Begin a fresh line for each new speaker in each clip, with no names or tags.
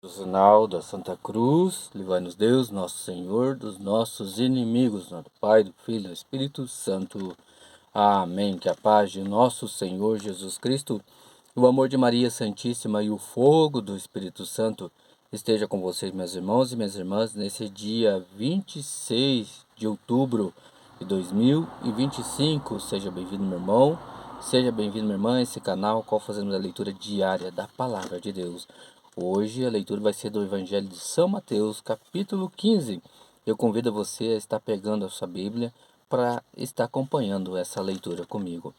O sinal da Santa Cruz, livrai-nos Deus, nosso Senhor, dos nossos inimigos, do Pai, do Filho e do Espírito Santo. Amém. Que a paz de nosso Senhor Jesus Cristo, o amor de Maria Santíssima e o fogo do Espírito Santo esteja com vocês, meus irmãos e minhas irmãs, nesse dia 26 de outubro de 2025. Seja bem-vindo, meu irmão. Seja bem-vindo, minha irmã, a esse canal, qual fazemos a leitura diária da Palavra de Deus. Hoje a leitura vai ser do Evangelho de São Mateus, capítulo 15. Eu convido você a estar pegando a sua Bíblia para estar acompanhando essa leitura comigo.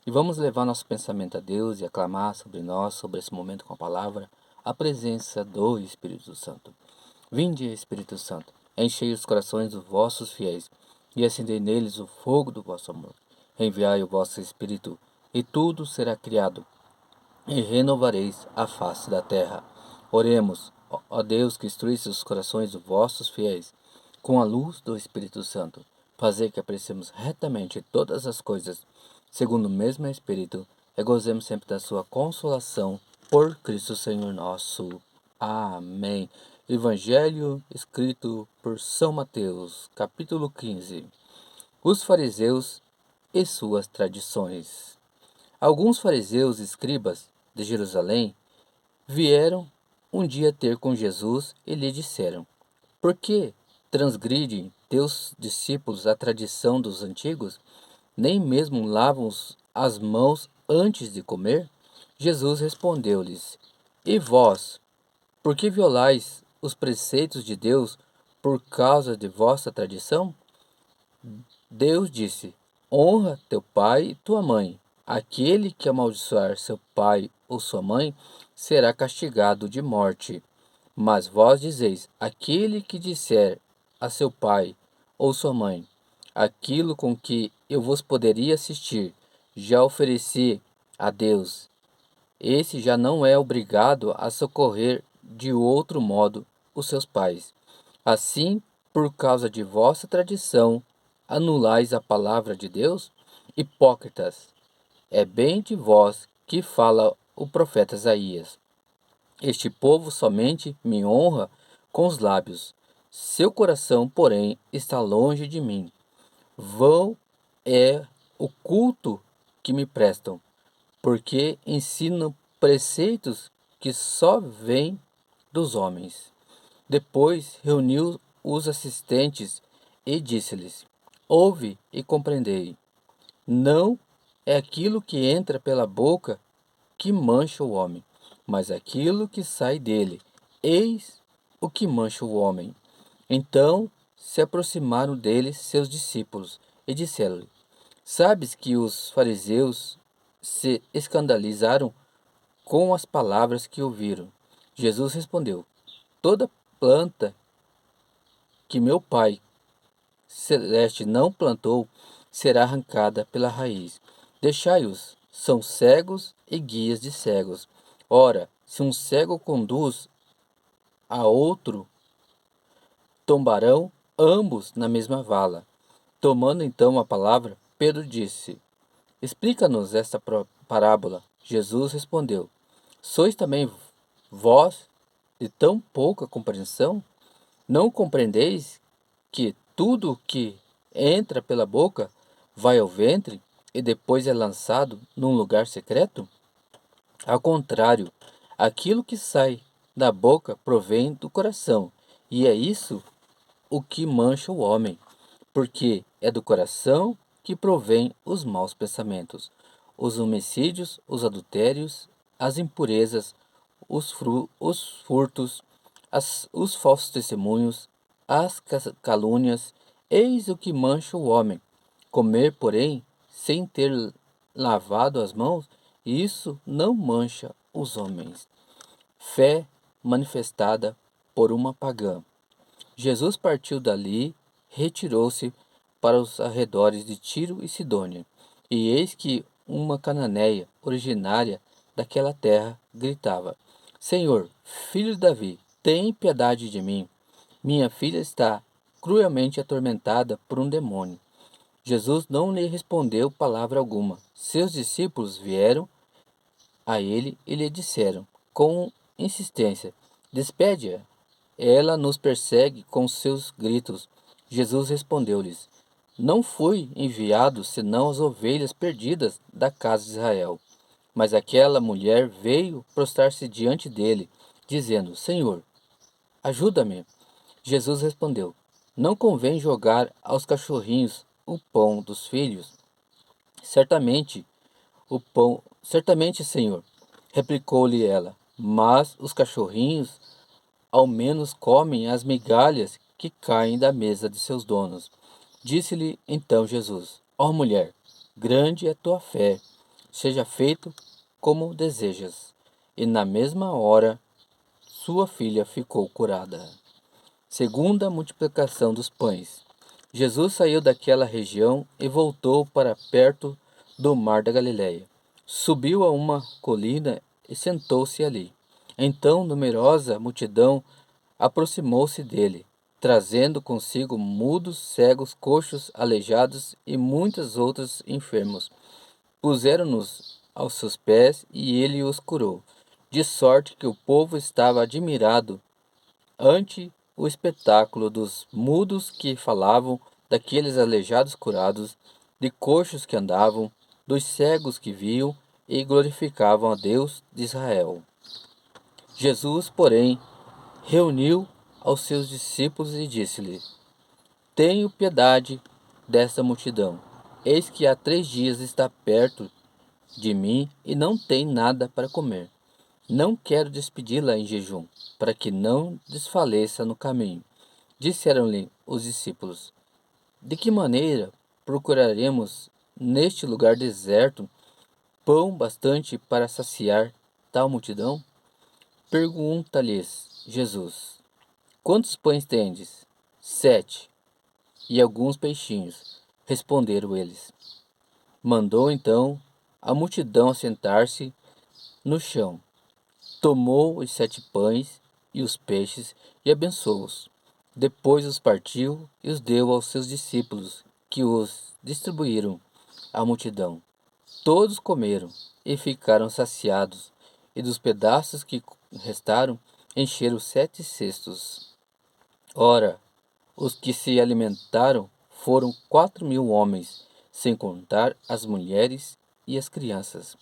E vamos levar nosso pensamento a Deus e aclamar sobre nós, sobre esse momento com a palavra, a presença do Espírito Santo. Vinde, Espírito Santo, enchei os corações dos vossos fiéis e acendei neles o fogo do vosso amor. Enviai o vosso Espírito e tudo será criado e renovareis a face da terra. Oremos, ó Deus, que instruísse os corações dos vossos fiéis com a luz do Espírito Santo. Fazer que apreciemos retamente todas as coisas, segundo o mesmo Espírito, e gozemos sempre da sua consolação, por Cristo Senhor nosso. Amém. Evangelho escrito por São Mateus, capítulo 15. Os fariseus e suas tradições. Alguns fariseus e escribas de Jerusalém vieram um dia ter com Jesus e lhe disseram: Por que transgridem teus discípulos a tradição dos antigos? Nem mesmo lavam as mãos antes de comer? Jesus respondeu-lhes: E vós, por que violais os preceitos de Deus por causa de vossa tradição? Deus disse: Honra teu pai e tua mãe. Aquele que amaldiçoar seu pai ou sua mãe será castigado de morte. Mas vós dizeis: aquele que disser a seu pai ou sua mãe, aquilo com que eu vos poderia assistir, já ofereci a Deus. Esse já não é obrigado a socorrer de outro modo os seus pais. Assim, por causa de vossa tradição, anulais a palavra de Deus? Hipócritas, é bem de vós que fala o profeta Isaías. Este povo somente me honra com os lábios, seu coração, porém, está longe de mim. Vão é o culto que me prestam, porque ensinam preceitos que só vêm dos homens. Depois reuniu os assistentes e disse-lhes: Ouve e compreendei. Não é aquilo que entra pela boca que mancha o homem, mas aquilo que sai dele. Eis o que mancha o homem. Então se aproximaram dele seus discípulos e disseram-lhe: Sabes que os fariseus se escandalizaram com as palavras que ouviram. Jesus respondeu: Toda planta que meu Pai celeste não plantou será arrancada pela raiz. Deixai-os, são cegos e guias de cegos. Ora, se um cego conduz a outro, tombarão ambos na mesma vala. Tomando então a palavra, Pedro disse: Explica-nos esta parábola. Jesus respondeu: Sois também vós de tão pouca compreensão? Não compreendeis que tudo o que entra pela boca vai ao ventre e depois é lançado num lugar secreto? Ao contrário, aquilo que sai da boca provém do coração, e é isso o que mancha o homem, porque é do coração que provém os maus pensamentos, os homicídios, os adultérios, as impurezas, os furtos, os falsos testemunhos, as calúnias. Eis o que mancha o homem. Comer, porém, sem ter lavado as mãos, isso não mancha os homens. Fé manifestada por uma pagã. Jesus partiu dali, retirou-se para os arredores de Tiro e Sidônia. E eis que uma cananeia, originária daquela terra, gritava: Senhor, filho de Davi, tem piedade de mim. Minha filha está cruelmente atormentada por um demônio. Jesus não lhe respondeu palavra alguma. Seus discípulos vieram a ele e lhe disseram, com insistência: Despede-a, ela nos persegue com seus gritos. Jesus respondeu-lhes: Não fui enviado senão as ovelhas perdidas da casa de Israel. Mas aquela mulher veio prostrar-se diante dele, dizendo: Senhor, ajuda-me. Jesus respondeu: Não convém jogar aos cachorrinhos o pão dos filhos. Certamente, certamente, Senhor, replicou-lhe ela, mas os cachorrinhos ao menos comem as migalhas que caem da mesa de seus donos. Disse-lhe então Jesus: Ó mulher, grande é tua fé, seja feito como desejas. E na mesma hora sua filha ficou curada. Segunda multiplicação dos pães. Jesus saiu daquela região e voltou para perto do mar da Galileia. Subiu a uma colina e sentou-se ali. Então numerosa multidão aproximou-se dele, trazendo consigo mudos, cegos, coxos, aleijados e muitos outros enfermos. Puseram-nos aos seus pés e ele os curou, de sorte que o povo estava admirado ante o espetáculo dos mudos que falavam, daqueles aleijados curados, de coxos que andavam, dos cegos que viam e glorificavam a Deus de Israel. Jesus, porém, reuniu aos seus discípulos e disse-lhe: Tenho piedade desta multidão. Eis que há 3 dias está perto de mim e não tem nada para comer. Não quero despedi-la em jejum, para que não desfaleça no caminho. Disseram-lhe os discípulos: De que maneira procuraremos neste lugar deserto pão bastante para saciar tal multidão? Pergunta-lhes Jesus: Quantos pães tendes? 7. E alguns peixinhos. Responderam eles. Mandou então a multidão assentar-se no chão. Tomou os 7 pães e os peixes e abençoou-os. Depois os partiu e os deu aos seus discípulos, que os distribuíram à multidão. Todos comeram e ficaram saciados, e dos pedaços que restaram encheram 7 cestos. Ora, os que se alimentaram foram 4.000 homens, sem contar as mulheres e as crianças.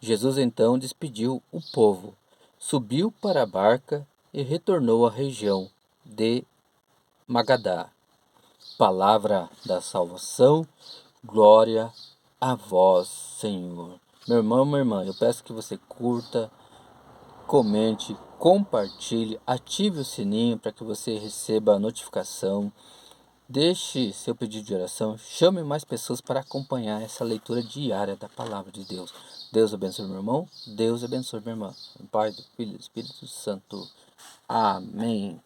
Jesus então despediu o povo, subiu para a barca e retornou à região de Magadá. Palavra da salvação, glória a vós, Senhor. Meu irmão, minha irmã, eu peço que você curta, comente, compartilhe, ative o sininho para que você receba a notificação. Deixe seu pedido de oração, chame mais pessoas para acompanhar essa leitura diária da Palavra de Deus. Deus abençoe meu irmão, Deus abençoe minha irmã. Pai, do Filho e do Espírito Santo. Amém.